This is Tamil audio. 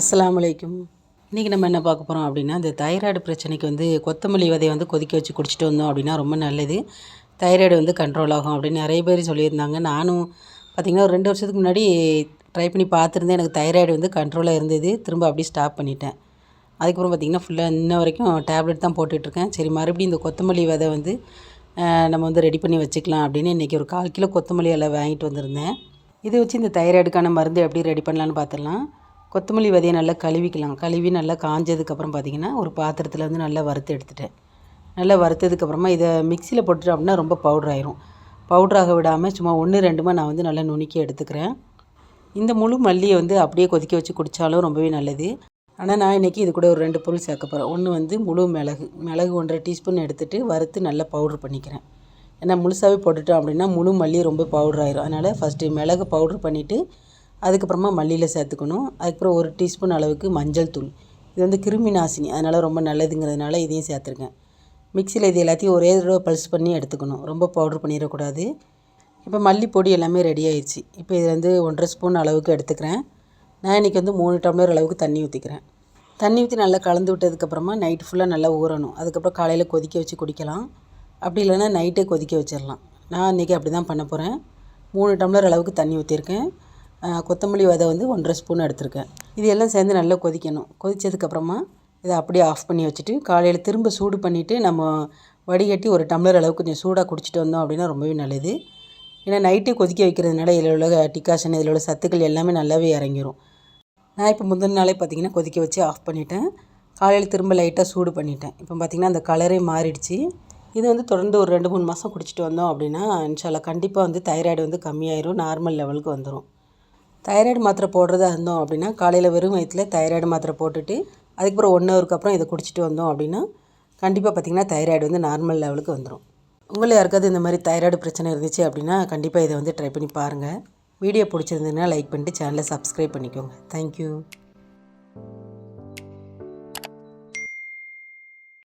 அஸ்ஸலாமு அலைக்கும். இன்றைக்கி நம்ம என்ன பார்க்க போகிறோம் அப்படின்னா, இந்த தைராய்டு பிரச்சனைக்கு வந்து கொத்தமல்லி விதைய வந்து கொதிக்க வச்சு குடிச்சிட்டு வந்தோம் அப்படின்னா ரொம்ப நல்லது. தைராய்டு வந்து கண்ட்ரோல் ஆகும் அப்படின்னு நிறைய பேர் சொல்லியிருந்தாங்க. நானும் பார்த்திங்கன்னா ஒரு 2 வருஷத்துக்கு முன்னாடி ட்ரை பண்ணி பார்த்துருந்தேன். எனக்கு தைராய்டு வந்து கண்ட்ரோலாக இருந்தது. திரும்ப அப்படியே ஸ்டாப் பண்ணிட்டேன். அதுக்கப்புறம் பார்த்திங்கன்னா ஃபுல்லாக இன்ன வரைக்கும் டேப்லெட் தான் போட்டுட்ருக்கேன். சரி, மறுபடியும் இந்த கொத்தமல்லி விதை வந்து நம்ம வந்து ரெடி பண்ணி வச்சுக்கலாம் அப்படின்னு இன்றைக்கி ஒரு 1/4 கிலோ கொத்தமல்லி இலை வாங்கிட்டு வந்திருந்தேன். இதை வச்சு இந்த தைராய்டுக்கான மருந்து எப்படி ரெடி பண்ணலான்னு பார்த்துடலாம். கொத்தமல்லி விதையை நல்லா கழுவிக்கலாம். கழுவி நல்லா காஞ்சதுக்கப்புறம் பார்த்திங்கன்னா ஒரு பாத்திரத்தில் வந்து நல்லா வறுத்து எடுத்துட்டேன். நல்லா வறுத்ததுக்கப்புறமா இதை மிக்சியில் போட்டுட்டோம் அப்படின்னா ரொம்ப பவுட்ரு ஆயிரும். பவுட்ராக விடாமல் சும்மா 1, 2மா நான் வந்து நல்லா நுணுக்கி எடுத்துக்கிறேன். இந்த முழு மல்லியை வந்து அப்படியே கொதிக்க வச்சு குடித்தாலும் ரொம்பவே நல்லது. ஆனால் நான் இன்றைக்கி இது கூட ஒரு 2 பொருள் சேர்க்க போகிறேன். ஒன்று வந்து முழு மிளகு 1.5 டீஸ்பூன் எடுத்துகிட்டு வறுத்து நல்லா பவுட்ரு பண்ணிக்கிறேன். ஏன்னா முழுசாகவே போட்டுட்டோம் அப்படின்னா முழு மல்லி ரொம்ப பவுட்ரு ஆயிரும். அதனால் ஃபஸ்ட்டு மிளகு பவுட்ரு பண்ணிவிட்டு அதுக்கப்புறமா மல்லியில் சேர்த்துக்கணும். அதுக்கப்புறம் 1 டீஸ்பூன் அளவுக்கு மஞ்சள் தூள். இது வந்து கிருமி நாசினி, அதனால் ரொம்ப நல்லதுங்கிறதுனால இதையும் சேர்த்துருக்கேன். மிக்சியில் இது எல்லாத்தையும் ஒரே தடவை பல்ஸ் பண்ணி எடுத்துக்கணும். ரொம்ப பவுட்ரு பண்ணிடக்கூடாது. இப்போ மல்லிப்பொடி எல்லாமே ரெடி ஆயிடுச்சு. இப்போ இது வந்து 1.5 ஸ்பூன் அளவுக்கு எடுத்துக்கிறேன். நான் இன்றைக்கி வந்து 3 டம்ளர் அளவுக்கு தண்ணி ஊற்றிக்கிறேன். தண்ணி ஊற்றி நல்லா கலந்து விட்டதுக்கப்புறமா நைட்டு ஃபுல்லாக நல்லா ஊறணும். அதுக்கப்புறம் காலையில் கொதிக்க வச்சு குடிக்கலாம். அப்படி இல்லைன்னா நைட்டே கொதிக்க வச்சிடலாம். நான் இன்றைக்கி அப்படி தான் பண்ண போகிறேன். 3 டம்ளர் அளவுக்கு தண்ணி ஊற்றிருக்கேன். கொத்தமல்லி விதை வந்து 1.5 ஸ்பூன் எடுத்திருக்கேன். இது எல்லாம் சேர்ந்து நல்லா கொதிக்கணும். கொதித்ததுக்கப்புறமா இதை அப்படியே ஆஃப் பண்ணி வச்சுட்டு காலையில் திரும்ப சூடு பண்ணிவிட்டு நம்ம வடிகட்டி 1 டம்ளர் அளவுக்கு கொஞ்சம் சூடாக குடிச்சிட்டு வந்தோம் அப்படின்னா ரொம்பவே நல்லது. ஏன்னா நைட்டே கொதிக்க வைக்கிறதுனால இதில் உள்ள டிகாஷன், இதில் உள்ள சத்துக்கள் எல்லாமே நல்லாவே இறங்கிரும். நான் இப்போ முந்தின நாளே பார்த்திங்கன்னா கொதிக்க வச்சு ஆஃப் பண்ணிட்டேன். காலையில் திரும்ப லைட்டாக சூடு பண்ணிட்டேன். இப்போ பார்த்திங்கன்னா அந்த கலரே மாறிடுச்சு. இது வந்து தொடர்ந்து ஒரு 2, 3 மாதம் குடிச்சிட்டு வந்தோம் அப்படின்னா இன்ஷா அல்லாஹ் கண்டிப்பாக வந்து தைராய்டு வந்து கம்மியாயிரும், நார்மல் லெவலுக்கு வந்துடும். தைராய்டு மாத்திரை போடுறதா இருந்தோம் அப்படின்னா காலையில் வெறும் வயிற்றில் தைராய்டு மாத்திரை போட்டுட்டு அதுக்கப்புறம் 1 ஹவருக்கு அப்புறம் இதை குடிச்சிட்டு வந்தோம் அப்படின்னா கண்டிப்பாக பார்த்திங்கன்னா தைராய்டு வந்து நார்மல் லெவலுக்கு வந்துடும். உங்களை யாருக்காவது இந்த மாதிரி தைராய்டு பிரச்சனை இருந்துச்சு அப்படின்னா கண்டிப்பாக இதை வந்து ட்ரை பண்ணி பாருங்கள். வீடியோ பிடிச்சிருந்ததுன்னா லைக் பண்ணிட்டு சேனலை சப்ஸ்கிரைப் பண்ணிக்கோங்க. தேங்க்யூ.